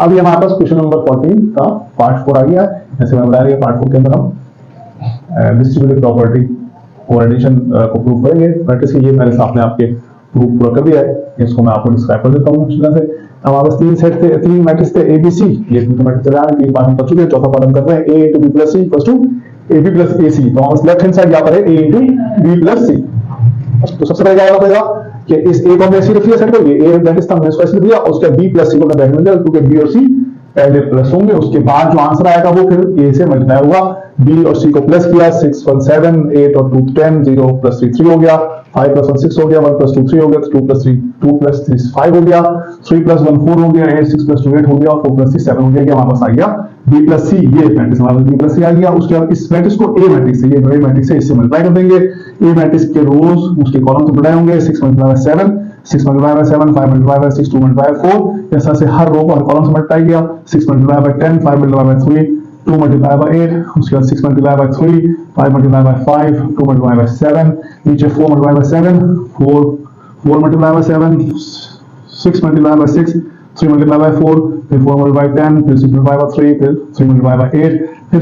अब ये हमारे पास क्वेश्चन नंबर 14 का पार्ट 4 आ गया है। जैसे मैं बता रही हूँ पार्ट 4 के अंदर हम डिस्ट्रीब्यूटिव प्रॉपर्टी कोऑर्डिनेशन को प्रूव करेंगे। मैट्रिक्स के ये पहले आपने आपके प्रूफ पूरा कर दिया है, इसको मैं आपको डिस्क्राइब कर देता हूँ। से हमारे पास तीन सेट थे, तीन मैट्रिक्स थे ए बी सी। ये तीन मैट्रिक्स रहा है, तीन पार्ट हम कर चुके हैं, चौथा पार्ट हम कर रहे हैं a into b plus c equals to a b plus a c. तो हमारे लेफ्ट हैंड साइड यहाँ पर है a into b plus c. तो सबसे पहले क्या पड़ेगा कि इस ए को हमने ऐसे रख लिया सेट करके, ए मैट्रिक्स था हमने इसको ऐसे लिया, उसके बी प्लस सी को मैं ब्रैकेट में दिया क्योंकि बी और सी पहले प्लस होंगे, उसके बाद जो आंसर आएगा वो फिर ए से मल्टीप्लाई होगा। बी और सी को प्लस किया, 6 1 7 8 और 2 10, 0 प्लस 3 3 हो गया, 5 प्लस 1 6 हो गया, 1 प्लस 2 3 हो गया, 2 प्लस 3 5 हो गया, 3 प्लस 1 4 हो गया, 8 6 प्लस 2 8 हो गया, 4 प्लस 6 7 हो गया। हमारे पास आ गया बी प्लस सी। ये मैट्रिक्स हमारे पास बी प्लस सी आ गया। उसके बाद इस मैट्रिक्स को ए मैट्रिक्स से, ये ए मैट्रिक्स से इससे मल्टीप्लाई कर देंगे। ए मैट्रिक्स के रोज उसके कॉलम से मल्टीप्लाई होंगे, 6 multiply by 7, 6 multiply by 7, 5 multiply by 6, 2 multiply by 4। ऐसा से हर रो को हर कॉलम से मल्टीप्लाई किया, 6 multiply by 10, 5 multiply by 3, 2 multiply by 8, उसके बाद 6 multiply by 3, 5 multiply by 5, 2 multiply by 7, नीचे 4 multiply by 7, 4 multiply by 7, 6 multiply by 6, 3 multiply by 4, फिर 4 मल्टीप्लाई बाय 10, फिर 6 मल्टीप्लाई बाय 3, फिर 3 मल्टीप्लाई बाय 8, फिर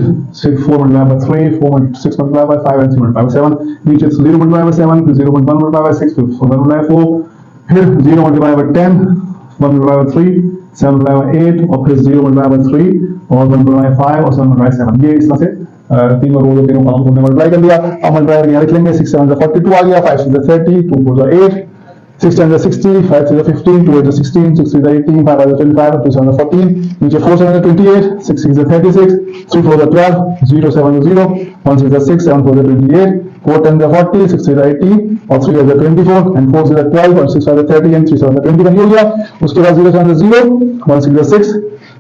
4 multiply by 3, 6 multiply by 5 and 3 multiply by 7, नीचे 0 multiply by 7, फिर 0.1 multiply by 6, फिर 4 multiply by 4, फिर 0 multiply by 10, 1 multiply by 3, 7 multiply by 8 और फिर 0 मल्टीप्लाई बाय 3 और 1 मल्टीप्लाई बाय 5 और 7 मल्टीप्लाई बाय 7। ये इस तरह से तीनों रो तीनों कॉलम को मल्टीप्लाई कर दिया। अब मल्टीप्लाई यहाँ लिख लेंगे, 6 7 42 आ गया, 5 6 30, 2 4 8, 6 10 60, 5 6 15, 2 8 16, 6 3 18, 5 5 25, 2 7 14, नीचे 4 7 28, 6 6 36, 3 4 12, 0 7 0, 1 6 6, 7 4 28, 4 10 40, 6 3 18 और 3 24 and 4 6 12 और 6 5 30 and 3 7 21 हो गया। उसके बाद 0 7 0, 1 6 6,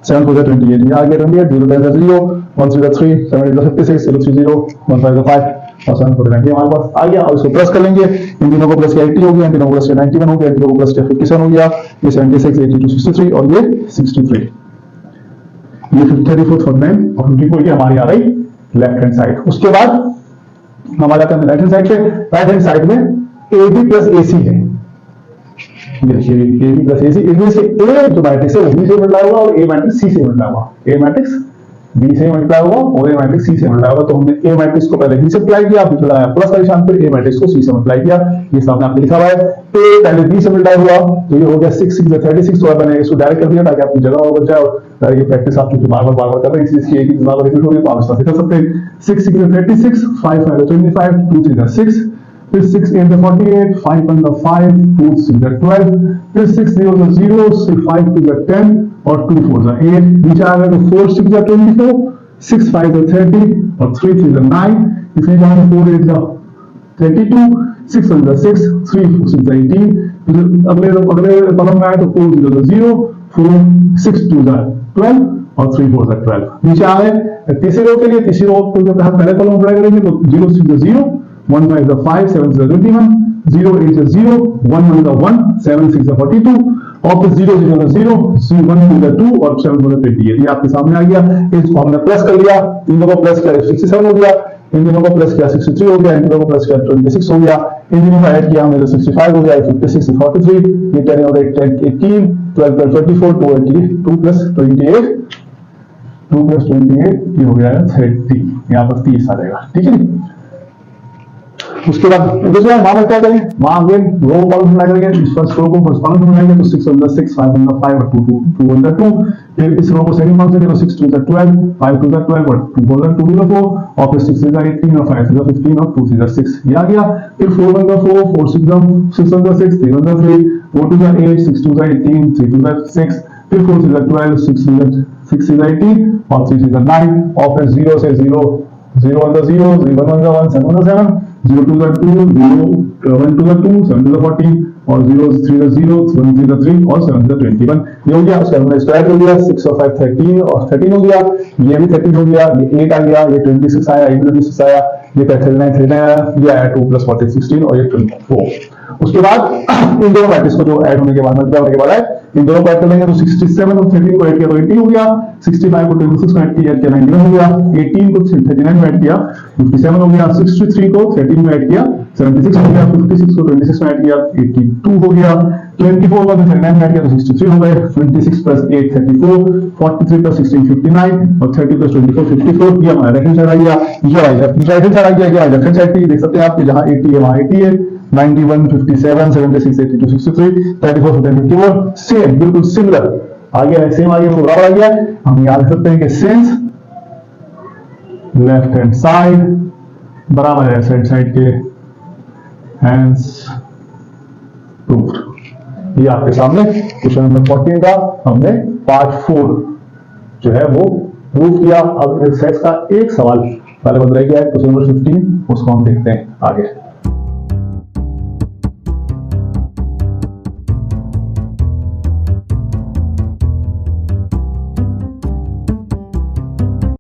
7 4 28, ये आ गया 28, 0 10 0, 1 3 3, 7 8 56, 0 3 0, 1 5 5 और 7 4 9 हमारे पास आ गया। और इसको प्लस कर लेंगे, इन तीनों को प्लस किया 80 हो गया, इन तीनों को प्लस किया 91 हो गया, इन तीनों को प्लस किया 57 हो गया, ये 76, 82 63 और ये 63। ये 34 49 और 54 ये हमारी आ गई लेफ्ट हैंड साइड। उसके बाद हमारा करना राइट हैंड साइड पे, राइट हैंड साइड में ए बी प्लस ए सी है। ये देखिए ए बी प्लस ए सी, इसमें से ए जो मैट्रिक्स है वो बी से मल्टीप्लाई होगा और ए मैट्रिक्स सी से मल्टीप्लाई होगा। ए मैट्रिक्स बी से मल्टीप्लाई होगा और ए मैट्रिक्स सी से मल्टीप्लाई होगा। तो हमने ए मैट्रिक्स को पहले बी से मल्टीप्लाई किया, फिर लगाया प्लस का निशान, फिर ए मैट्रिक्स को सी से मल्टीप्लाई किया। ये सामने आपने लिखा हुआ है, ए पहले बी से मल्टीप्लाई हुआ तो ये हो गया 6 6 36, तो मैंने इसको डायरेक्ट कर दिया ताकि आपकी जगह बच जाए और ये प्रैक्टिस आप क्योंकि बार बार कर रहे हैं, इस चीज की एक ही बार रिपीट हो रही है तो आप इस तरह से कर सकते हैं। 6 6 36, 5 5 25, 2 3 6, फिर 6 8 48, 5 1 5, 2 6 12, फिर 6 0 0, 5 2 10 और 2 4 8, नीचे आ गया तो 4 6 24, 6 5 30 और 3 3 9, इसमें जाना 4 8 32, 6 1 6, 3 4 6 18, फिर अगले कॉलम में आए तो 4 0 0, 4 6 2 12 और 3 4 12। नीचे आ गए तीसरे रो के लिए, तीसरी रो को जब हम पहले कॉलम अप्लाई करेंगे तो 0 6 0, 1 5 5, 7 21, 0 8 0, 1 1 1, 7 6 42 और फिर 0 0 0, 1 2 और 7 28। ये आपके सामने आ गया। इसको हमने प्लस कर लिया, तीनों को प्लस किया 67 हो गया, इन दोनों को प्लस किया 63 हो गया, इन दोनों को प्लस किया 26 हो गया, इन दोनों को ऐड किया हमने तो 65 हो गया, 56 43, ये 10 और 8 18, 12 24, 2 82 प्लस 28, 2 प्लस 28 ये हो गया 30, यहाँ पर 30 आ जाएगा। ठीक है। उसके बाद दूसरा वहां पर क्या करें, वहां अगेन रो कॉलम बना करेंगे, इस फर्स्ट रो को फर्स्ट कॉलम बनाएंगे तो 6 1 6, 5 1 5 और 2 2 1 2, फिर इस रो को सेकंड कॉलम से देखो 6 2 12, 5 2 12 और 2 4 2 0 4 और फिर 6 3 18 और 5 3 15 और 2 3 6 ये आ गया। फिर 4 1 4, 4 6 6 1 6, 3 1 3, 4 2 8, 6 2 18, 3 2 6, फिर 4 3 12, 6 6 18 और 3 3 9 और फिर 0 से 0 0 1 0, 0 1 1, 7 7, 0 2 2, 0 1 2 2, 7 2 14 और 0 3 0, 1 3 3 और 7 21। ये हो गया। उसके बाद स्क्वायर कर दिया, 6 और 5 13 और 13 हो गया, ये भी 13 हो गया, ये 8 आ गया, ये 26 आया, ये 26 आया, ये 39 आया, ये आया 2 + 40 16 और ये 24। उसके बाद इन दोनों मैट्रिक्स को जो ऐड होने के बाद मल्टीप्लाई होने के बाद है, इन दोनों को ऐड कर लेंगे तो 67 और 13 को ऐड किया तो 80 हो गया, 65 को 26 को ऐड किया 91 हो गया, 18 को 39 में ऐड किया 57 हो गया, 63 को 13 में ऐड किया 76 हो गया, 56 को 26 में ऐड किया 82 हो गया, 24 का 39 ऐड किया तो 63 हो गए, 26 प्लस 8 34, 43 प्लस 16 59 और 30 प्लस 24 54। ये हमारा राइट हैंड साइड आ गया, ये राइट हैंड साइड आ गया, लेफ्ट हैंड साइड पे देख सकते हैं आप कि जहां 80 है वहां 80 है, 91 57 76 82 63 34 54 सेम, बिल्कुल सिमिलर आ गया है, सेम आ गया, बराबर आ गया। हम याद कर सकते हैं कि सिंस लेफ्ट हैंड साइड बराबर है राइट साइड के, हैंस प्रूव्ड। ये आपके सामने क्वेश्चन नंबर 14 का हमने पार्ट 4 जो है वो प्रूव किया। अब एक्सरसाइज का एक सवाल पहले बदला गया है, क्वेश्चन नंबर 15, उसको हम देखते हैं आगे।